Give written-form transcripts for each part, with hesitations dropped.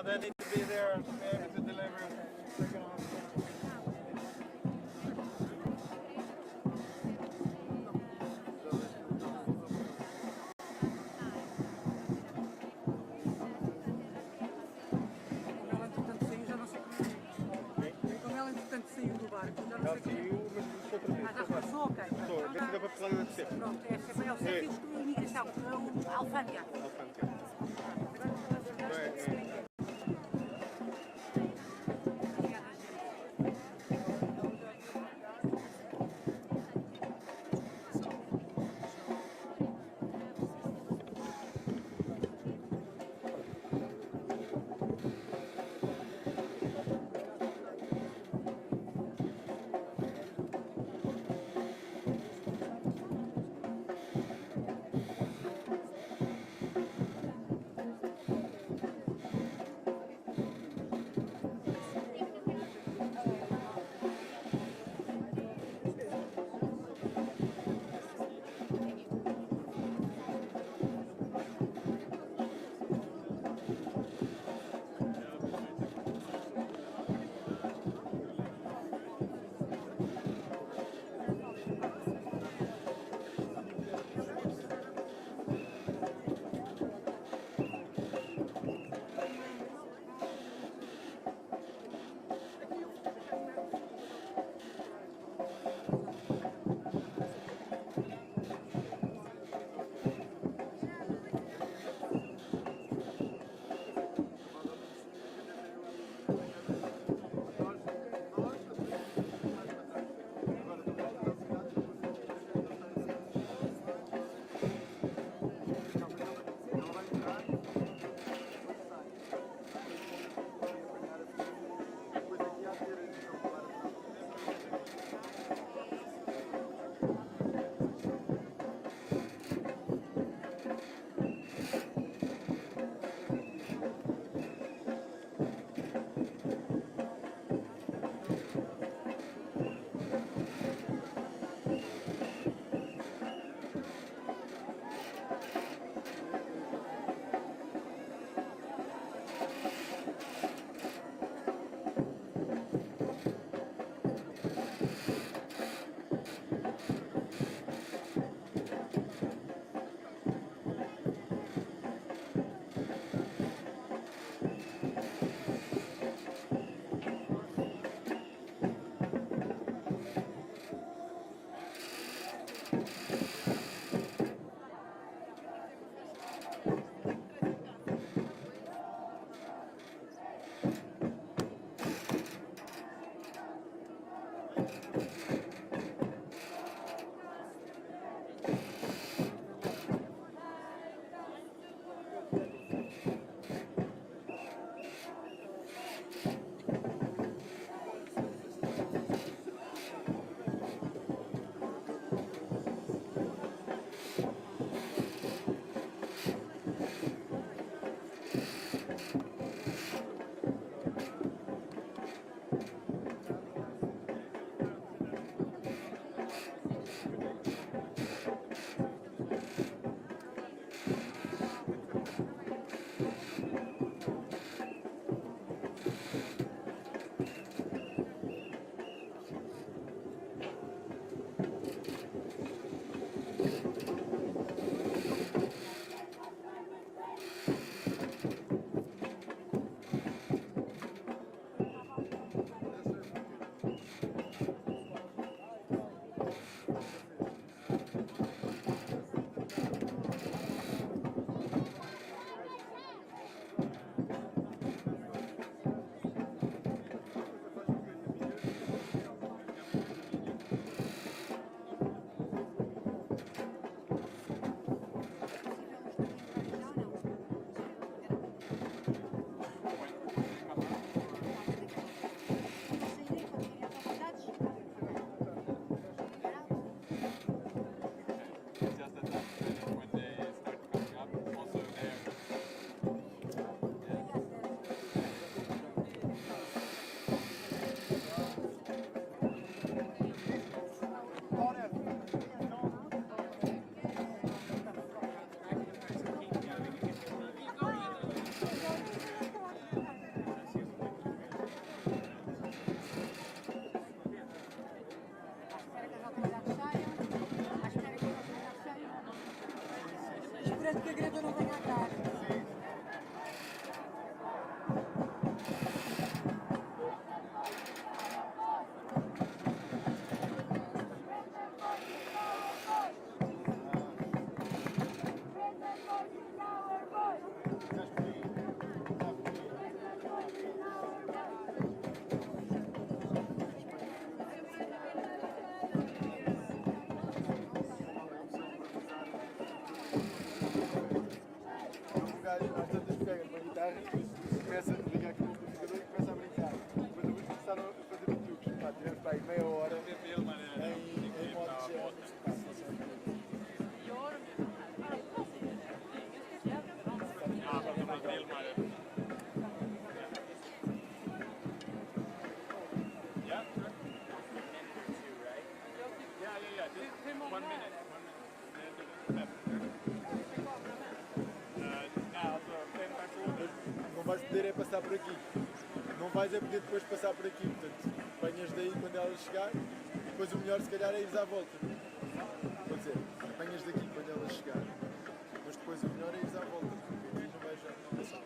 They need to be there to be able to deliver second half. Como ela entretanto saiu do barco, já não Já sei como. saiu, mas deixou outra vez. Já passou, ok. Estou, vê se dá para pegar a descer. Pronto, é sempre é o sítio de imigração, a alfândega. Alfândega. Esperando que a Greta não venha à tarde. Às tantas pega numa guitarra, começa a ligar aqui no amplificador e começa a brincar. Depois eu vou começar a fazer truques. Pá, tivemos para aí meia hora em modo de gel. Não vais poder é passar por aqui. Não vais é poder depois passar por aqui. Portanto, apanhas daí quando ela chegar e depois o melhor se calhar é ires à volta. Quer dizer, apanhas daqui quando ela chegar. Mas depois o melhor é ires à volta. Porque aqui não vais já não passar.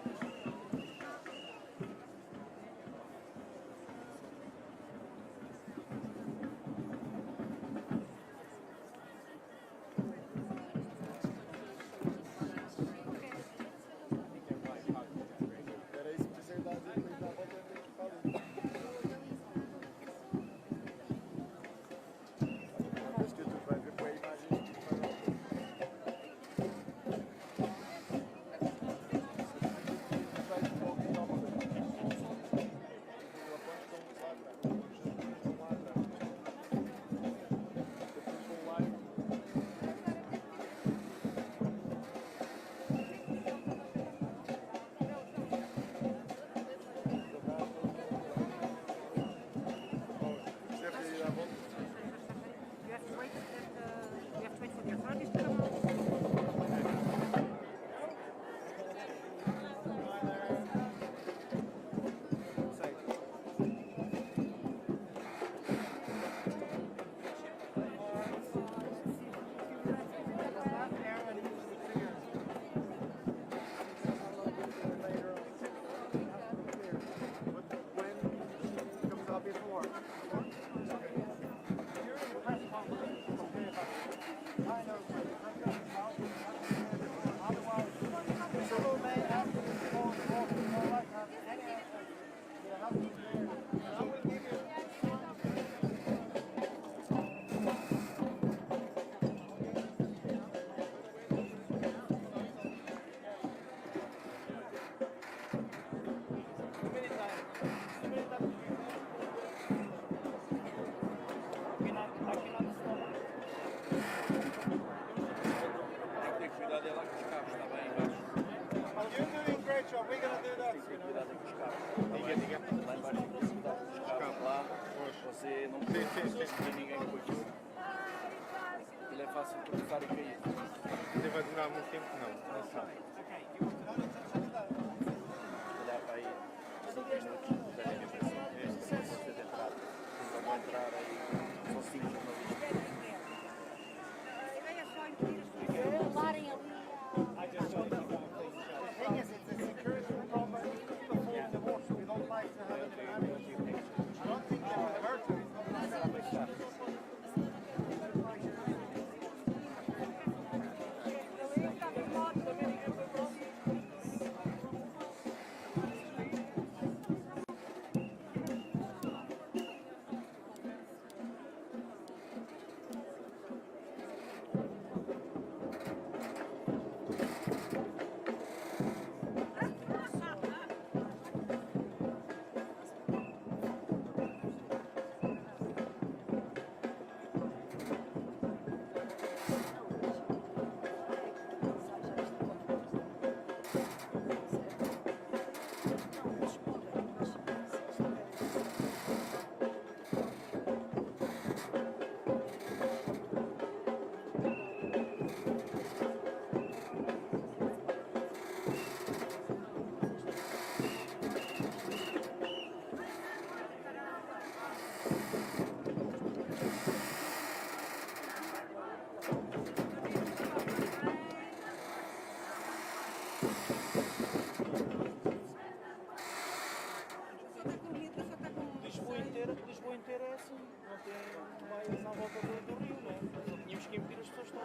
lá com os carros, está bem, embaixo. You're doing great job. We're gonna do that. Cuidado aí com os carros. Diga. Lá embaixo tem que cuidado com os carros. Lá, você não precisa de ninguém com aquilo. Ele é fácil de tropeçar e cair. Você vai durar muito tempo? Não sabe. Olhar para aí 5 minutos, devem vir para cima. Você de entrada. Não vão entrar aí, são 5 jornalistas. A ideia é só impedir as pessoas de falarem ali. The thing is, it's a security problem before the water. We don't like to have an animation. I don't think they will hurt you. Lisboa inteira é assim, não tem mais à volta do rio, não é? Só tínhamos que impedir as pessoas todas.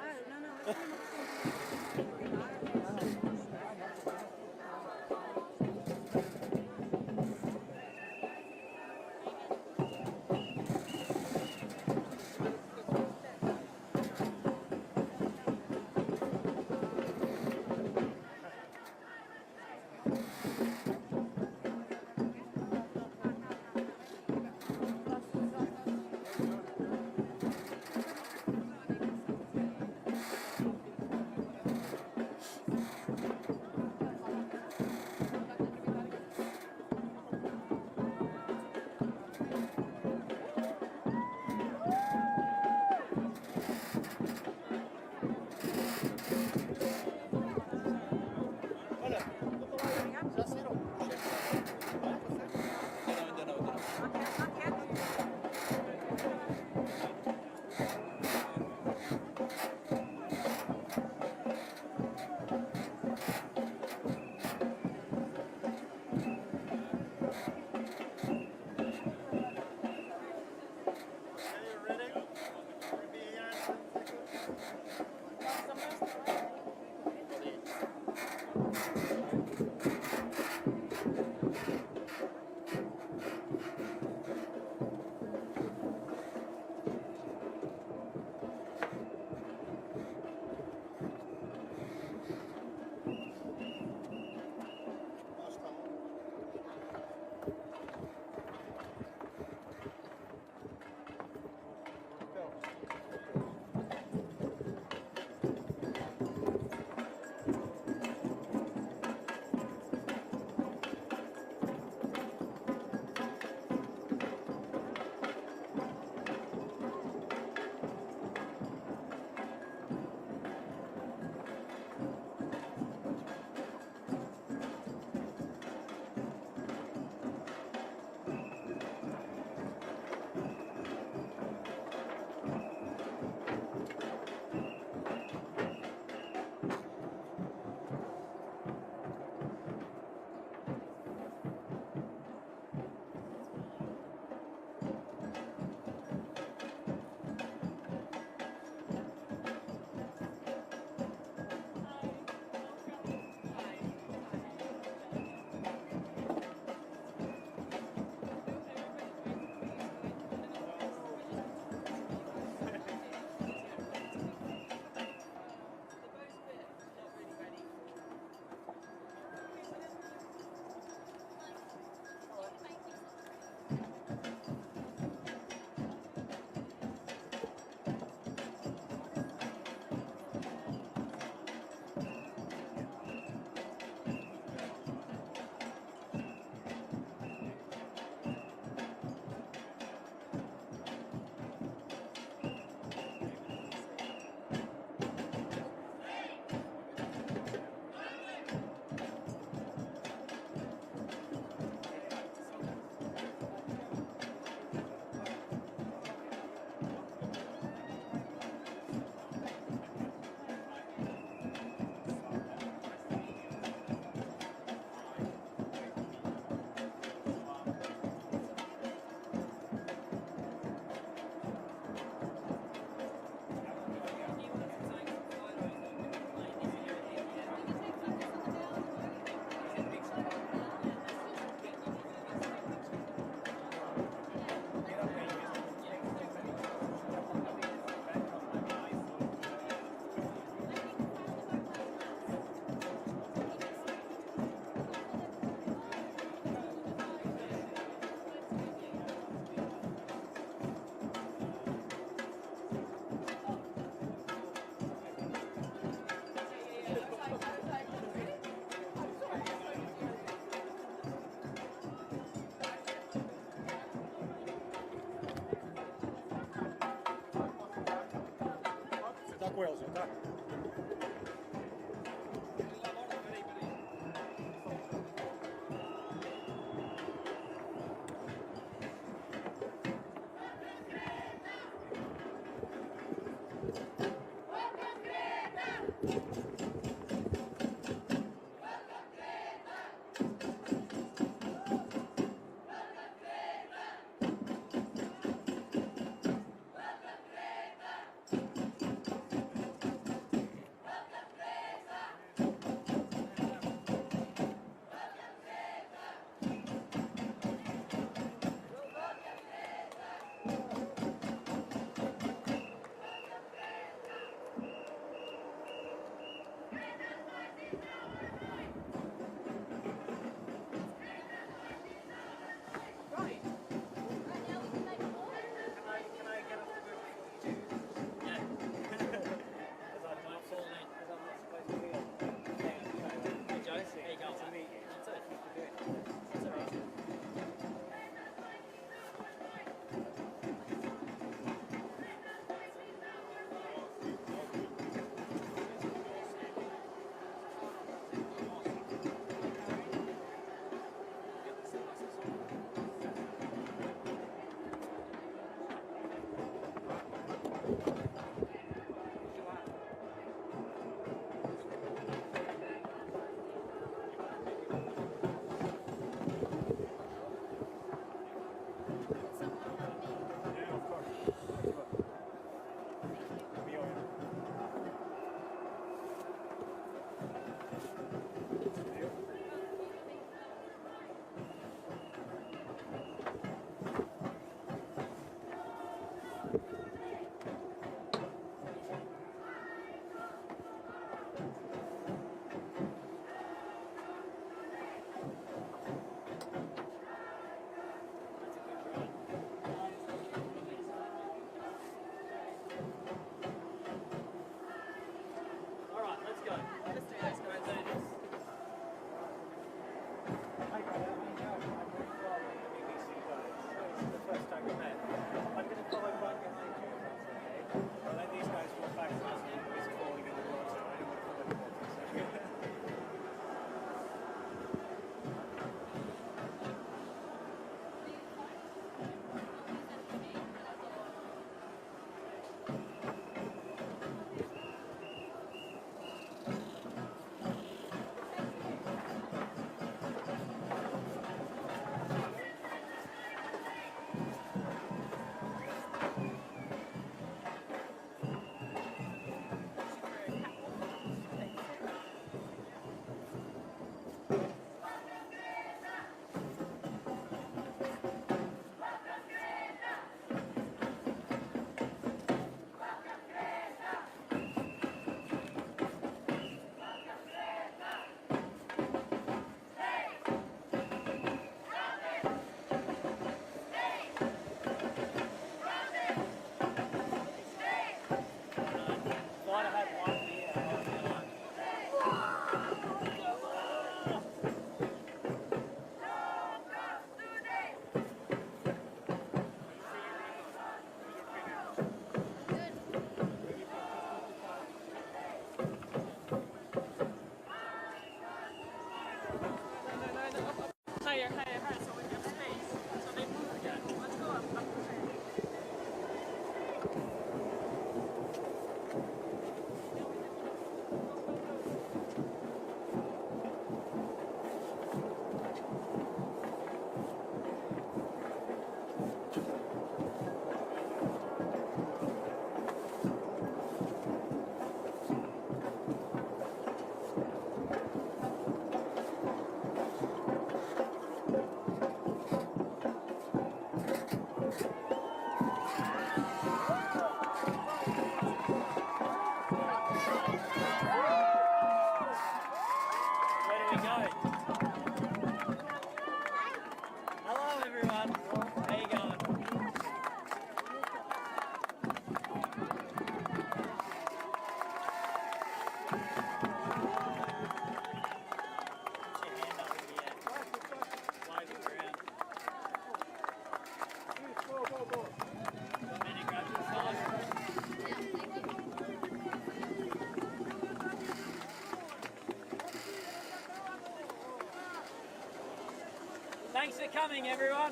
Thanks for coming, everyone.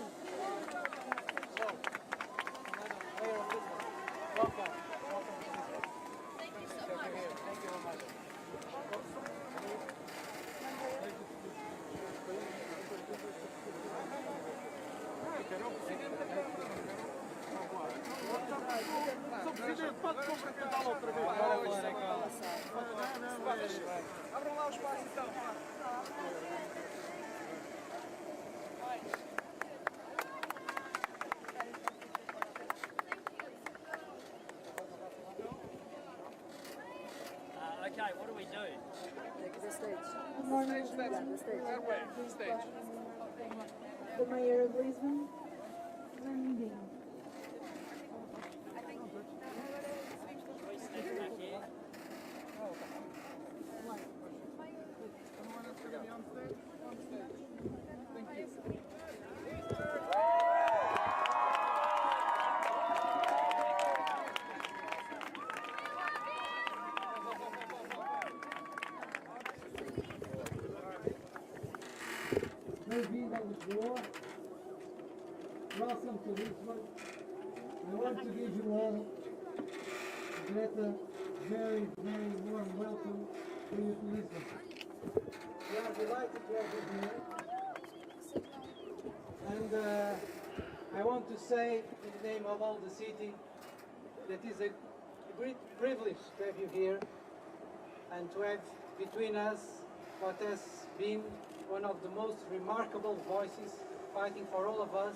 Welcome. Thank you so much. Thank you very much. Sou presidente, pode cumprimentá-lo outra vez. Abram lá o espaço então. Okay, what do we do? The stage. The mayor of Lisbon, landing. We step back here. Bem-vindo a Lisboa. Welcome to Lisbon. I want to give you all, Greta, very, very warm welcome to you to Lisbon. We are delighted to have you here. And I want to say, in the name of all the city, that it is a great privilege to have you here and to have between us what has been one of the most remarkable voices fighting for all of us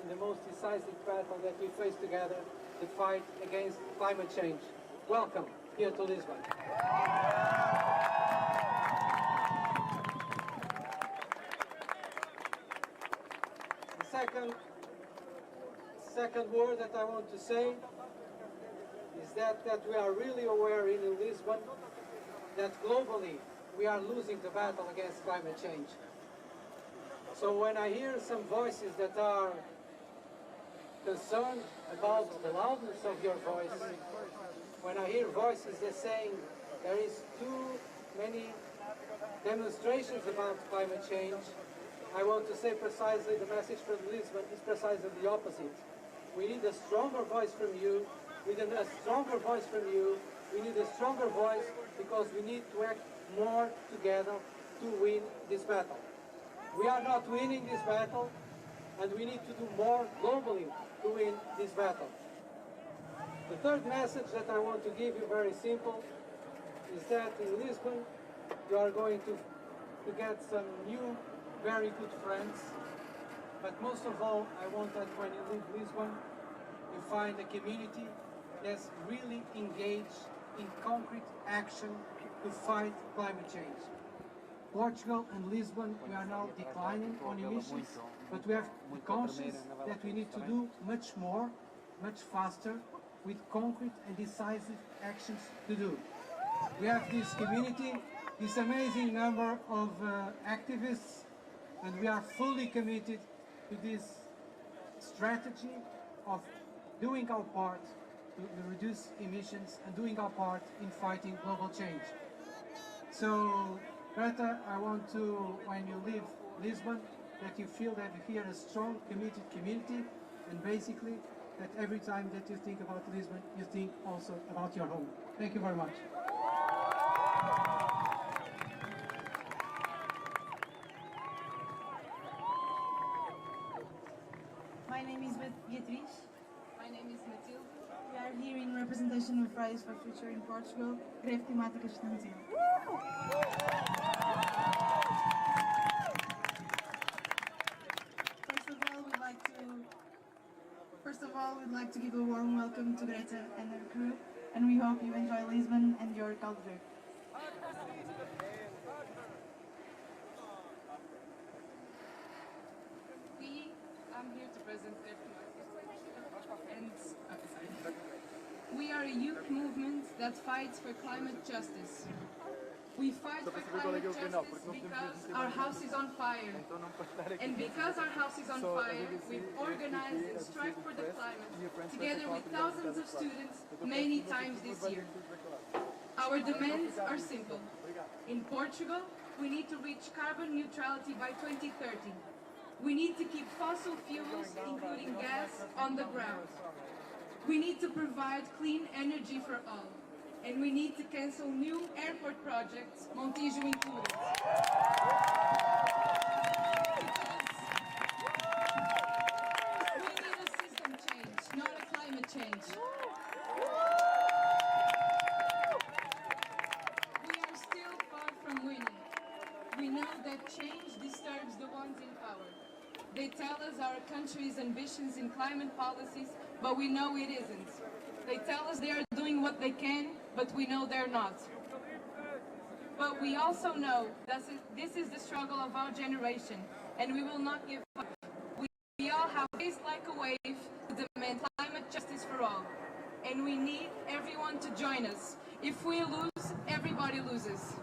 in the most decisive battle that we face together, the fight against climate change. Welcome here to Lisbon. The second word that I want to say is that we are really aware in Lisbon that globally we are losing the battle against climate change. So when I hear some voices that are concerned about the loudness of your voice, when I hear voices that saying there is too many demonstrations about climate change, I want to say precisely the message from Lisbon is precisely the opposite. We need a stronger voice from you. We need a stronger voice from you. We need a stronger voice because we need to act more together to win this battle. We are not winning this battle, and we need to do more globally to win this battle. The third message that I want to give you, very simple, is that in Lisbon you are going to get some new, very good friends. But most of all, I want that when you leave Lisbon, you find a community that's really engaged in concrete action to fight climate change. Portugal and Lisbon, we are now declining on emissions, but we have the conscience that we need to do much more, much faster, with concrete and decisive actions to do. We have this community, this amazing number of activists, and we are fully committed to this strategy of doing our part to reduce emissions and doing our part in fighting global change. So, Greta, I want to, when you leave Lisbon, that you feel that you hear a strong, committed community, and basically that every time that you think about Lisbon, you think also about your home. Thank you very much. My name is Beatriz. My name is Matilde. We are here in representation of Fridays for Future in Portugal, greve climática estudantil. First of all, we'd like to give a warm welcome to Greta and her crew, and we hope you enjoy Lisbon and your culture. I'm here to present and we are a youth movement that fights for climate justice. We fight for climate justice because our house is on fire. And because our house is on fire, we've organized a strike for the climate, together with thousands of students, many times this year. Our demands are simple. In Portugal, we need to reach carbon neutrality by 2030. We need to keep fossil fuels, including gas, on the ground. We need to provide clean energy for all. And we need to cancel new airport projects, Montijo included. We need a system change, not a climate change. We are still far from winning. We know that change disturbs the ones in power. They tell us our country's ambitions in climate policies, but we know it isn't. They tell us they are doing what they can, but we know they're not. But we also know that this is the struggle of our generation, and we will not give up. We all have faced like a wave to demand climate justice for all, and we need everyone to join us. If we lose, everybody loses.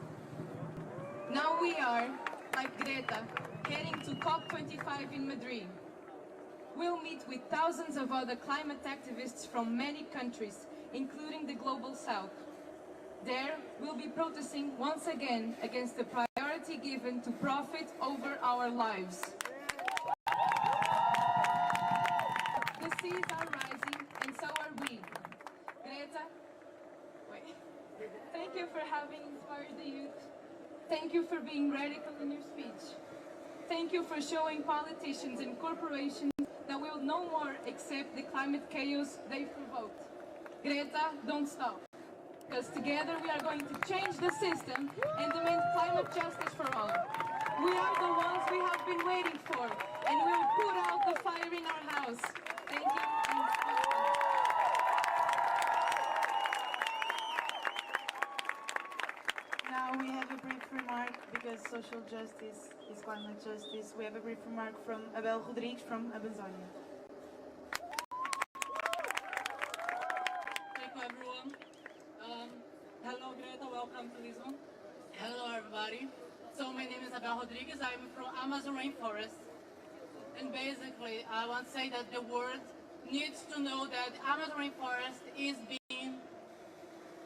Now we are, like Greta, heading to COP25 in Madrid. We'll meet with thousands of other climate activists from many countries, including the Global South. There, we'll be protesting once again against the priority given to profit over our lives. The seas are rising, and so are we. Greta, thank you for having inspired the youth. Thank you for being radical in your speech. Thank you for showing politicians and corporations that will no more accept the climate chaos they've provoked. Greta, don't stop. Because together we are going to change the system and demand climate justice for all. We are the ones we have been waiting for, and we will put out the fire in our house. Thank you. Now we have a brief remark, because social justice is climate justice. We have a brief remark from Abel Rodrigues from Amazonia. Thank you, everyone. Hello, Greta. Welcome to Lisbon. Hello, everybody. So my name is Abel Rodrigues. I'm from Amazon rainforest. And basically, I want to say that the world needs to know that Amazon rainforest is being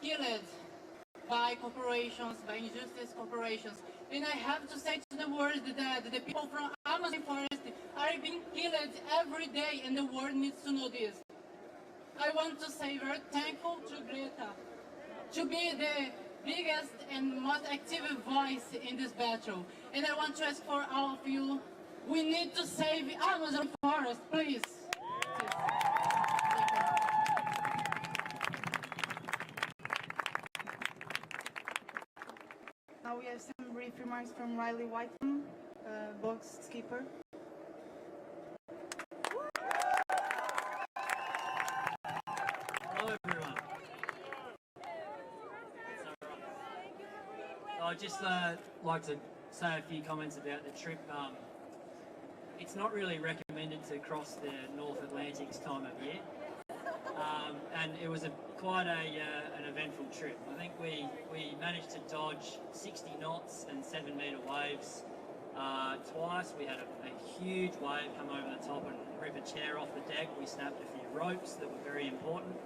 killed by corporations, by injustice corporations. And I have to say to the world that the people from Amazon forest are being killed every day, and the world needs to know this. I want to say very thankful to Greta to be the biggest and most active voice in this battle. And I want to ask for all of you, we need to save Amazon forest, please. Now we have some brief remarks from Riley Whiteham, box skipper. Hello everyone. I'd just like to say a few comments about the trip. It's not really recommended to cross the North Atlantic this time of year, and it was quite an eventful trip. I think we managed to dodge 60 knots and 7-metre waves twice. We had a huge wave come over the top and rip a chair off the deck. We snapped a few ropes that were very important.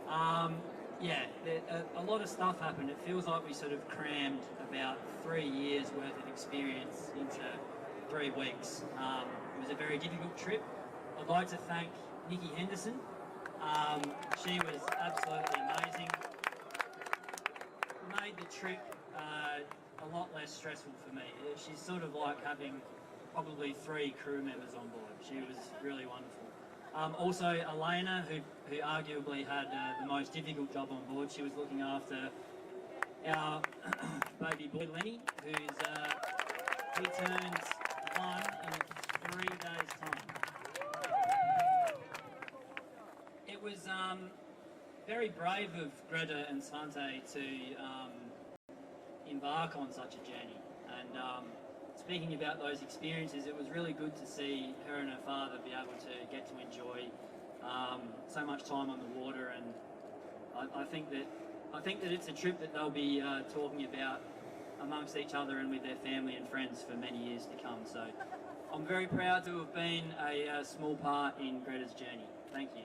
A lot of stuff happened. It feels like we sort of crammed about 3 years worth of experience into 3 weeks. It was a very difficult trip. I'd like to thank Nikki Henderson. She was absolutely amazing. Made the trip a lot less stressful for me. She's sort of like having probably 3 crew members on board. She was really wonderful. Also Elena, who arguably had the most difficult job on board. She was looking after our baby boy Lenny, he turns 1 in 3 days' time. It was very brave of Greta and Svante to embark on such a journey. And speaking about those experiences, it was really good to see her and her father be able to get to enjoy so much time on the water. And I think that it's a trip that they'll be talking about amongst each other and with their family and friends for many years to come. So I'm very proud to have been a small part in Greta's journey. Thank you.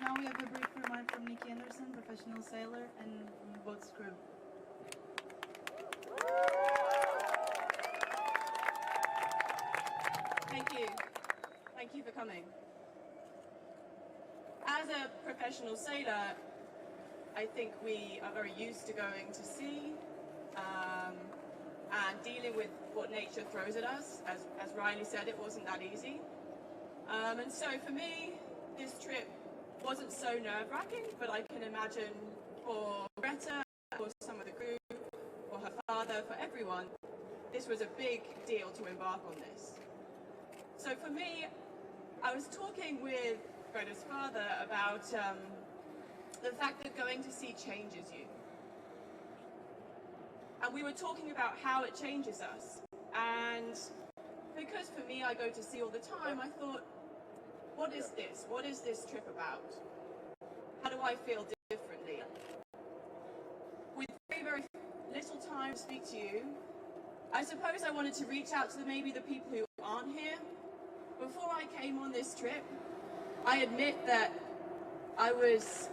Now we have a brief remark from Nikki Anderson, professional sailor and boat's crew. Thank you for coming. As a professional sailor, I think we are very used to going to sea and dealing with what nature throws at us. As Riley said, it wasn't that easy. And so for me, this trip wasn't so nerve-wracking, but I can imagine for Greta, for some of the crew, for her father, for everyone, this was a big deal to embark on this. So for me, I was talking with Greta's father about the fact that going to sea changes you. And we were talking about how it changes us. And because for me, I go to sea all the time, I thought, what is this? What is this trip about? How do I feel differently? With very, very little time to speak to you, I suppose I wanted to reach out to maybe the people who aren't here. Before I came on this trip, I admit that I was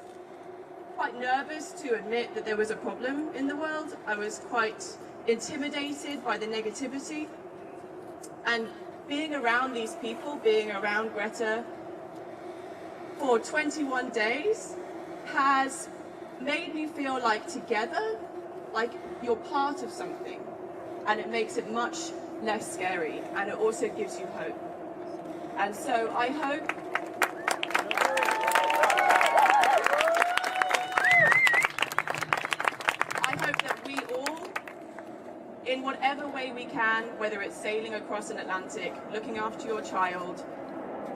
quite nervous to admit that there was a problem in the world. I was quite intimidated by the negativity. And being around these people, being around Greta for 21 days has made me feel like together, like you're part of something. And it makes it much less scary, and it also gives you hope. And so I hope that we all, in whatever way we can, whether it's sailing across an Atlantic, looking after your child,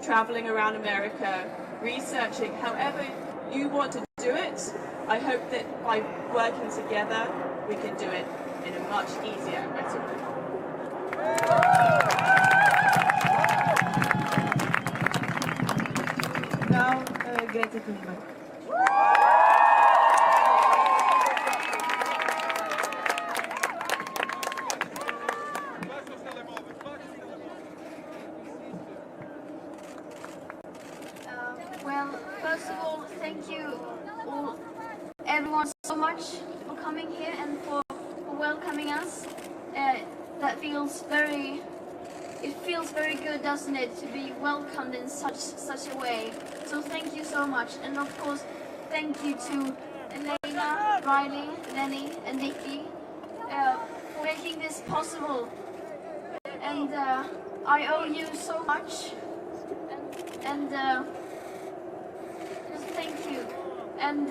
traveling around America, researching, however you want to do it, I hope that by working together, we can do it in a much easier and better way. Now, Greta Thunberg. Well, first of all, thank you all, everyone so much for coming here and for welcoming us. That feels very, it feels very good, doesn't it, to be welcomed in such a way. So thank you so much, and of course, thank you to Elena, Riley, Lenny, and Nikki for making this possible. And I owe you so much. And just thank you. And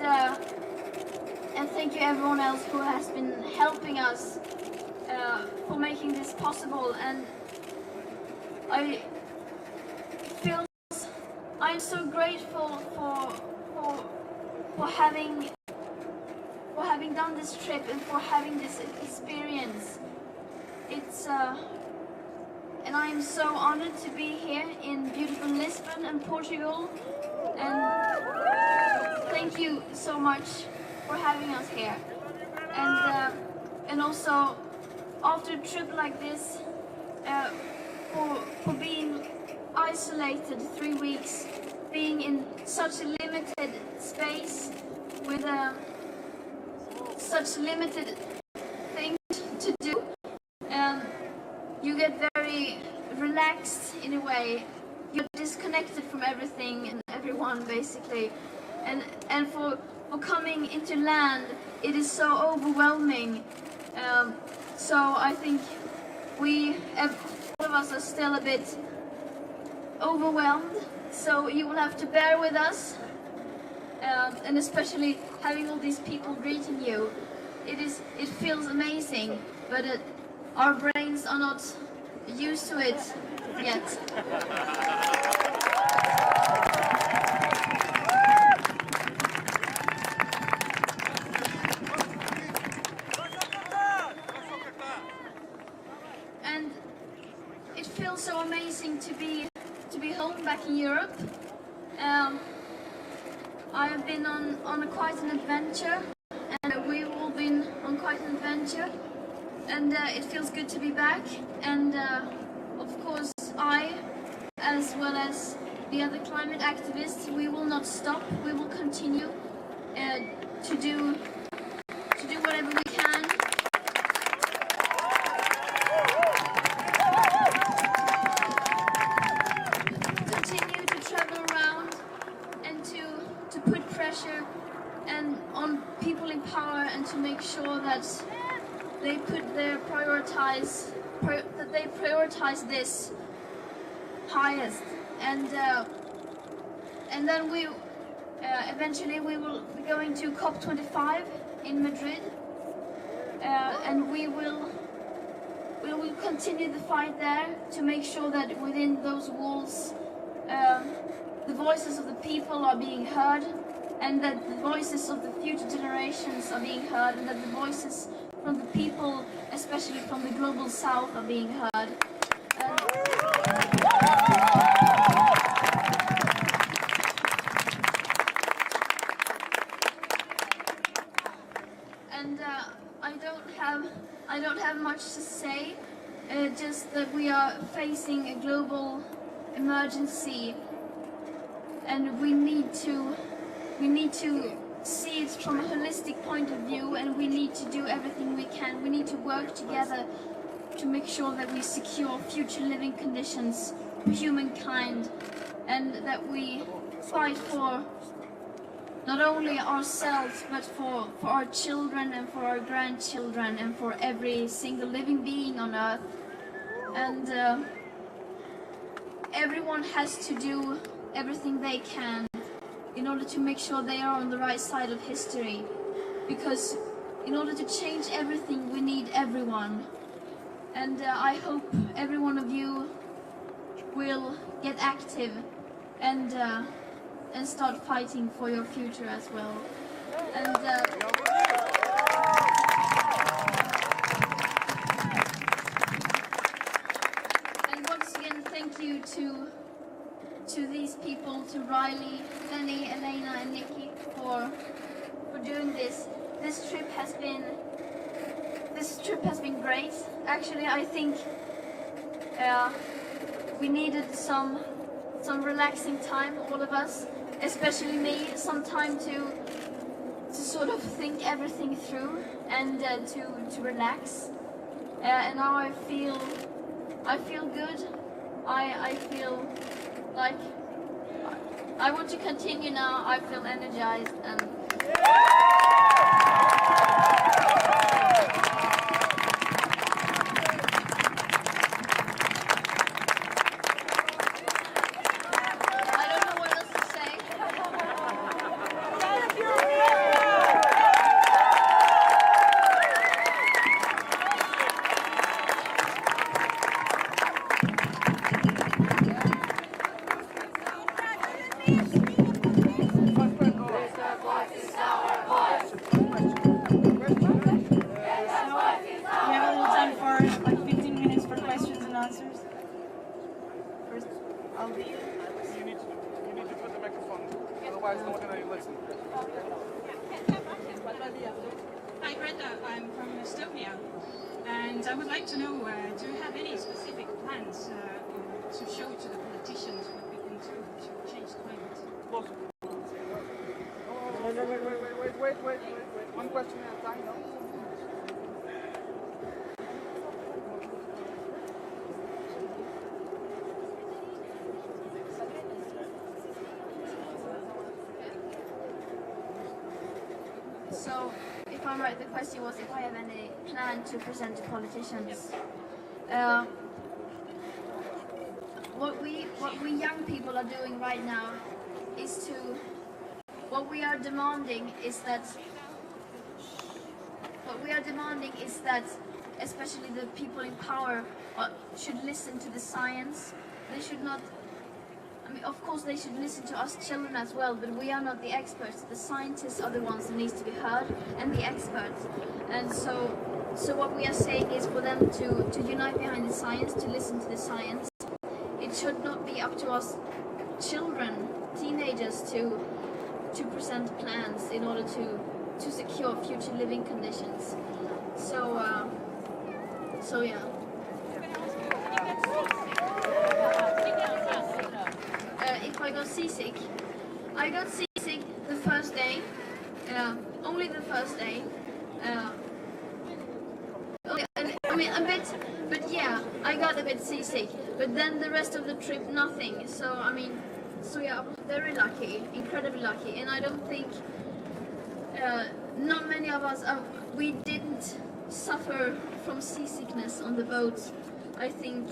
thank you everyone else who has been helping us for making this possible. And I'm so grateful for having done this trip and for having this experience. It's and I am so honored to be here in beautiful Lisbon and Portugal. And thank you so much for having us here. And also, after a trip like this, for being isolated 3 weeks, being in such a limited space with such limited things to do, you get very relaxed in a way. You're disconnected from everything and everyone, basically. And for coming into land, it is so overwhelming. So I think all of us are still a bit overwhelmed. So you will have to bear with us, and especially having all these people greeting you. It feels amazing, but our brains are not used to it yet. And it feels so amazing to be home back in Europe. I have been on quite an adventure, and we've all been on quite an adventure. And it feels good to be back, and of course I, as well as the other climate activists, we will not stop. We will continue to do whatever we can people in power and to make sure that they prioritize this highest, and then we eventually we will be going to COP25 in Madrid, and we will continue the fight there to make sure that within those walls the voices of the people are being heard, and that the voices of the future generations are being heard, and that the voices from the people, especially from the global south, are being heard. And I don't have much to say, just that we are facing a global emergency, and we need to see it from a holistic point of view, and we need to do everything we can. We need to work together to make sure that we secure future living conditions for humankind, and that we fight for not only ourselves, but for our children and for our grandchildren and for every single living being on earth. And everyone has to do everything they can in order to make sure they are on the right side of history. Because in order to change everything, we need everyone. And I hope every one of you will get active and start fighting for your future as well. And once again, thank you to these people, to Riley, Lenny, Elena, and Nikki for doing this. This trip has been great. Actually, I think we needed some relaxing time, all of us, especially me, some time to sort of think everything through and to relax. And now I feel good. I feel like I want to continue now. I feel energized and Hi Greta, I'm from Estonia, and I would like to know, do you have any specific plans to show to the politicians what we can do to change climate? Wait. One question at a time, no? So, if I'm right, the question was if I have any plan to present to politicians. What we young people are doing right now is what we are demanding is that especially the people in power should listen to the science. They should not. I mean, of course they should listen to us children as well, but we are not the experts. The scientists are the ones that needs to be heard, and the experts. And so what we are saying is for them to unite behind the science, to listen to the science. It should not be up to us children, teenagers, to present plans in order to secure future living conditions. So yeah. If I got seasick, I got seasick the first day, only the first day. I mean, a bit, but yeah, I got a bit seasick. But then the rest of the trip, nothing. So I mean, so yeah, I was very lucky, incredibly lucky, and I don't think not many of us, we didn't suffer from seasickness on the boat, I think,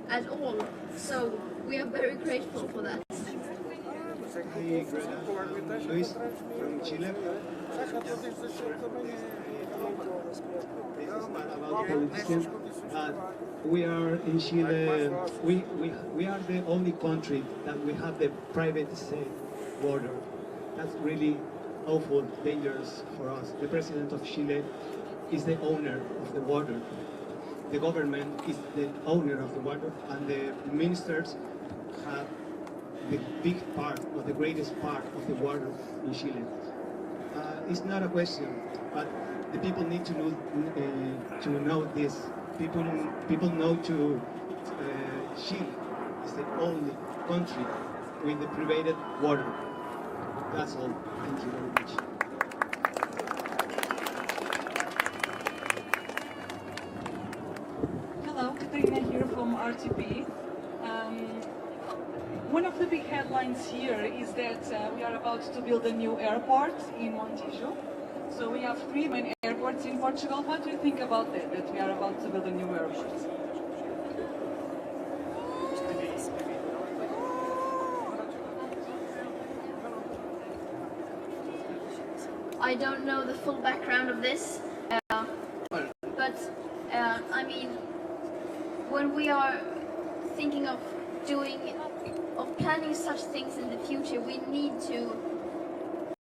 at all. So we are very grateful for that. Hi, Greta. I'm Luis from Chile. This is not about politicians, but we are in Chile. We are the only country that we have the private water. That's really awful, dangerous for us. The president of Chile is the owner of the water. The government is the owner of the water, and the ministers have the big part, or the greatest part of the water in Chile. It's not a question, but the people need to know this. People know to Chile is the only country with the private water. That's all. Thank you very much. Hello, Katarina here from RTP. One of the big headlines here is that we are about to build a new airport in Montijo. So we have 3 main airports in Portugal. What do you think about that we are about to build a new airport? I don't know the full background of this, but I mean, when we are thinking of planning such things in the future, we need to